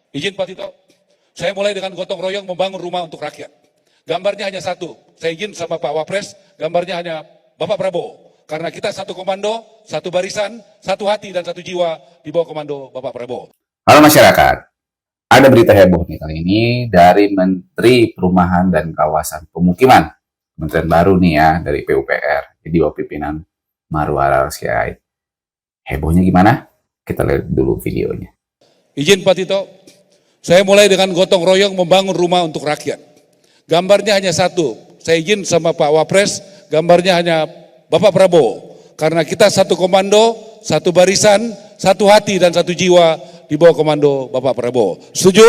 Izin Pak Tito, saya mulai dengan gotong royong membangun rumah untuk rakyat. Gambarnya hanya satu, saya izin sama Pak Wapres, gambarnya hanya Bapak Prabowo. Karena kita satu komando, satu barisan, satu hati dan satu jiwa di bawah komando Bapak Prabowo. Halo masyarakat, ada berita heboh nih kali ini dari Menteri Perumahan dan Kawasan Pemukiman. Kementerian baru nih ya, dari PUPR, di bawah pimpinan Marwar Sirait. Hebohnya gimana? Kita lihat dulu videonya. Izin Pak Tito, saya mulai dengan gotong royong membangun rumah untuk rakyat. Gambarnya hanya satu, saya izin sama Pak Wapres, gambarnya hanya Bapak Prabowo. Karena kita satu komando, satu barisan, satu hati dan satu jiwa di bawah komando Bapak Prabowo. Setuju?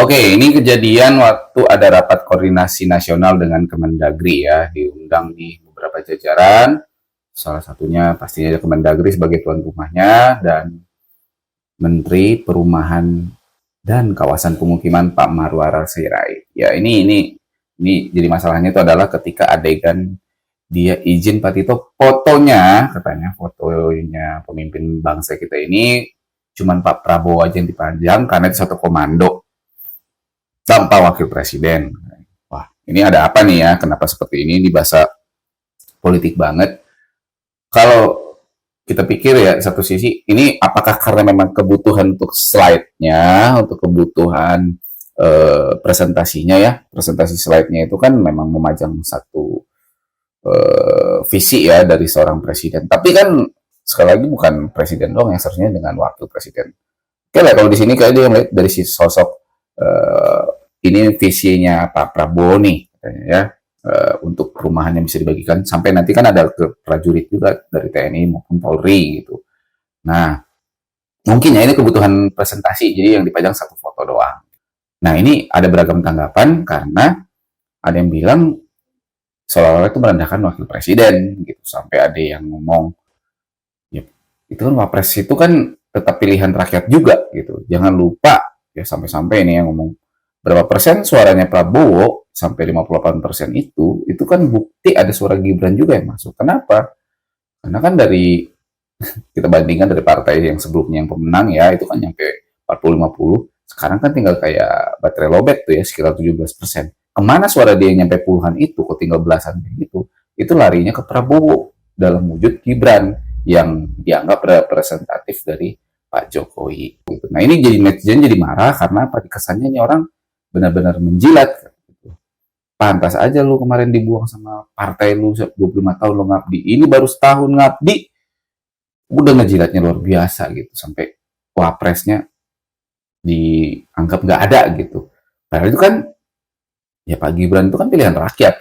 Oke, ini kejadian waktu ada rapat koordinasi nasional dengan Kemendagri ya, diundang di beberapa jajaran. Salah satunya pastinya Kemendagri sebagai tuan rumahnya dan Menteri Perumahan dan Kawasan Pemukiman Pak Marwar Sirait. Ya ini jadi masalahnya itu adalah ketika adegan dia izin Pak Tito fotonya, katanya fotonya pemimpin bangsa kita ini cuman Pak Prabowo aja yang dipajang karena itu satu komando tanpa wakil presiden. Wah, ini ada apa nih ya? Kenapa seperti ini? Ini bahasa politik banget. Kalau kita pikir ya, satu sisi ini apakah karena memang kebutuhan untuk slide-nya, untuk kebutuhan presentasinya ya, presentasi slide-nya itu kan memang memajang satu visi ya dari seorang presiden. Tapi kan sekali lagi bukan presiden doang yang seharusnya dengan wakil presiden. Oke lah, kalau di sini kayak dia melihat dari si sosok ini visinya Pak Prabowo nih, katanya ya. Untuk perumahan yang bisa dibagikan sampai nanti kan ada ke prajurit juga dari TNI maupun Polri gitu. Nah, mungkin ya ini kebutuhan presentasi, jadi yang dipajang satu foto doang. Nah, ini ada beragam tanggapan karena ada yang bilang seolah-olah itu merendahkan wakil presiden gitu, sampai ada yang ngomong ya itu kan Wapres itu kan tetap pilihan rakyat juga gitu. Jangan lupa ya, sampai-sampai ini yang ngomong berapa persen suaranya Prabowo sampai 58% itu kan bukti ada suara Gibran juga yang masuk. Kenapa? Karena kan dari kita bandingkan dari partai yang sebelumnya yang pemenang ya, itu kan nyampe 40-50. Sekarang kan tinggal kayak baterai lobet tuh ya, sekitar 17%. Kemana suara dia yang nyampe puluhan itu, kok tinggal belasan gitu? Itu larinya ke Prabowo dalam wujud Gibran yang dianggap representatif dari Pak Jokowi. Gitu. Nah ini jadi netizen jadi marah karena kesannya ini orang benar-benar menjilat. Pantas aja lu kemarin dibuang sama partai lu 25 tahun lu ngabdi. Ini baru setahun ngabdi udah ngejilatnya luar biasa gitu. Sampai wapresnya dianggap nggak ada gitu. Padahal itu kan ya Pak Gibran itu kan pilihan rakyat.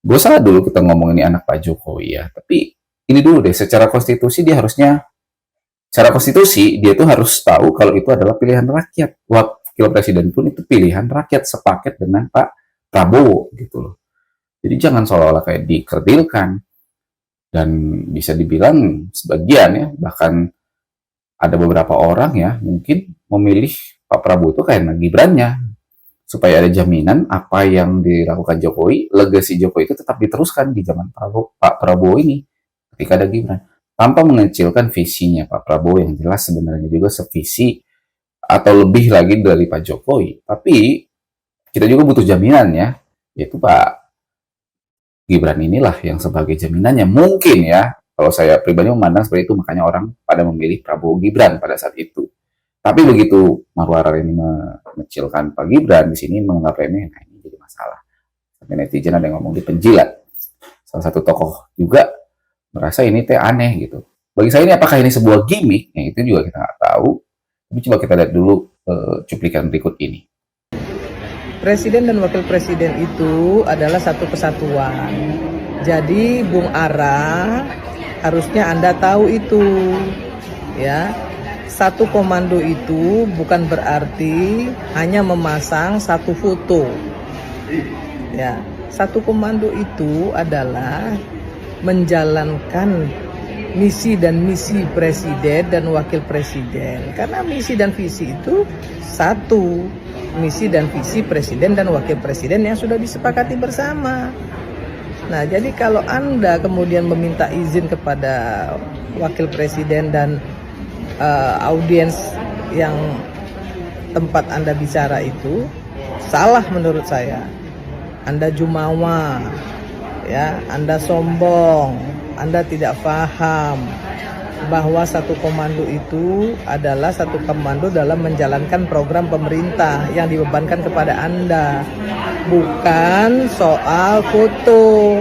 Gue salah dulu kita ngomong ini anak Pak Jokowi ya. Tapi ini dulu deh, secara konstitusi dia harusnya, secara konstitusi dia tuh harus tahu kalau itu adalah pilihan rakyat. Wakil presiden pun itu pilihan rakyat sepaket dengan Pak Prabowo gitu loh. Jadi jangan seolah-olah kayak dikerdilkan. Dan bisa dibilang sebagian ya, bahkan ada beberapa orang ya mungkin memilih Pak Prabowo itu karena Gibrannya, supaya ada jaminan apa yang dilakukan Jokowi, legasi Jokowi itu tetap diteruskan di zaman Pak Prabowo ini ketika ada Gibran, tanpa mengecilkan visinya Pak Prabowo yang jelas sebenarnya juga sevisi atau lebih lagi dari Pak Jokowi. Tapi kita juga butuh jaminan ya, yaitu Pak Gibran inilah yang sebagai jaminannya. Mungkin ya, kalau saya pribadi memandang seperti itu, makanya orang pada memilih Prabowo Gibran pada saat itu. Tapi begitu Marwar ini mengecilkan Pak Gibran, di sini menganggap remeh, nah ini jadi masalah. Sampai netizen ada yang ngomong dipenjilat. Salah satu tokoh juga merasa ini teh aneh gitu. Bagi saya ini apakah ini sebuah gimmick? Ya, itu juga kita nggak tahu. Tapi coba kita lihat dulu cuplikan berikut ini. Presiden dan wakil presiden itu adalah satu kesatuan. Jadi Bung Ara harusnya Anda tahu itu. Ya. Satu komando itu bukan berarti hanya memasang satu foto. Ya, satu komando itu adalah menjalankan misi dan misi presiden dan wakil presiden. Karena misi dan visi itu satu, misi dan visi presiden dan wakil presiden yang sudah disepakati bersama. Nah, jadi kalau Anda kemudian meminta izin kepada wakil presiden dan audiens yang tempat Anda bicara itu salah menurut saya. Anda jumawa, ya, Anda sombong, Anda tidak paham bahwa satu komando itu adalah satu komando dalam menjalankan program pemerintah yang dibebankan kepada Anda, bukan soal foto.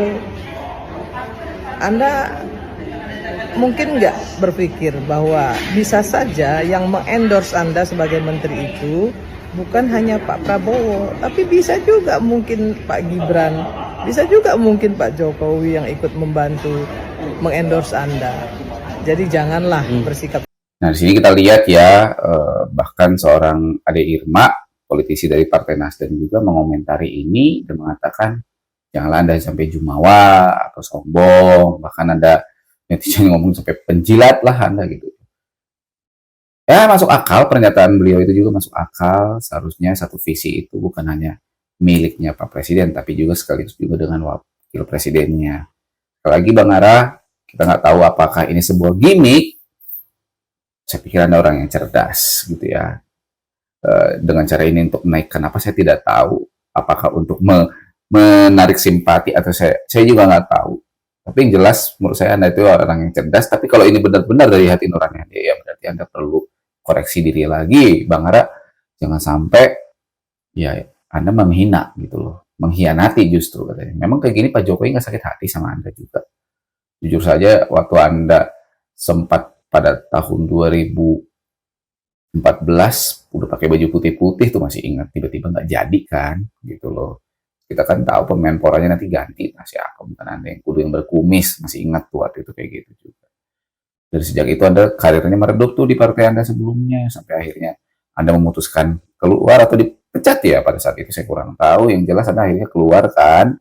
Anda mungkin nggak berpikir bahwa bisa saja yang mengendorse Anda sebagai menteri itu bukan hanya Pak Prabowo, tapi bisa juga mungkin Pak Gibran, bisa juga mungkin Pak Jokowi yang ikut membantu mengendorse Anda. Jadi janganlah bersikap. Nah, di sini kita lihat ya, bahkan seorang Ade Irma, politisi dari Partai Nasdem juga mengomentari ini dan mengatakan, janganlah Anda sampai jumawa atau sombong, bahkan ada netizen ngomong sampai penjilat lah Anda gitu. Ya, masuk akal, pernyataan beliau itu juga masuk akal. Seharusnya satu visi itu bukan hanya miliknya Pak Presiden, tapi juga sekaligus juga dengan wakil presidennya. Sekali lagi Bang Ara, kita nggak tahu apakah ini sebuah gimmick. Saya pikir Anda orang yang cerdas gitu ya. Dengan cara ini untuk menaikkan apa saya tidak tahu. Apakah untuk menarik simpati atau saya juga nggak tahu. Tapi yang jelas menurut saya Anda itu orang yang cerdas. Tapi kalau ini benar-benar dari hati nurani, ya berarti Anda perlu koreksi diri lagi, Bang Ara. Jangan sampai ya Anda menghina gitu loh, mengkhianati justru katanya. Memang kayak gini Pak Jokowi nggak sakit hati sama Anda juga. Jujur saja waktu Anda sempat pada tahun 2014 udah pakai baju putih-putih tuh masih ingat, tiba-tiba nggak jadi kan gitu loh. Kita kan tahu Menporanya nanti ganti, masih apa bukan Anda yang kudu yang berkumis, masih ingat tuh waktu itu kayak gitu juga. Dari sejak itu Anda karirnya meredup tuh di partai Anda sebelumnya, sampai akhirnya Anda memutuskan keluar atau dipecat ya pada saat itu, saya kurang tahu. Yang jelas Anda akhirnya keluar kan,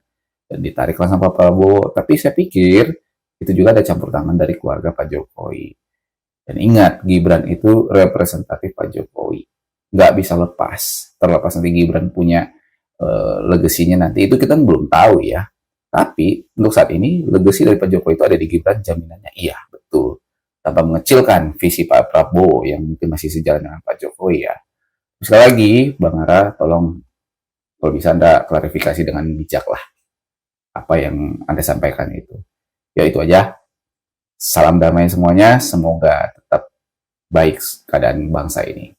dan ditariklah sama Pak Prabowo. Tapi saya pikir itu juga ada campur tangan dari keluarga Pak Jokowi. Dan ingat, Gibran itu representatif Pak Jokowi. Nggak bisa lepas. Terlepas nanti Gibran punya legasinya nanti, itu kita belum tahu ya. Tapi untuk saat ini, legasi dari Pak Jokowi itu ada di Gibran, jaminannya iya, betul. Tanpa mengecilkan visi Pak Prabowo yang mungkin masih sejalan dengan Pak Jokowi ya. Sekali lagi, Bang Ara, tolong kalau bisa Anda klarifikasi dengan bijak lah apa yang Anda sampaikan itu. Ya itu aja. Salam damai semuanya, semoga tetap baik keadaan bangsa ini.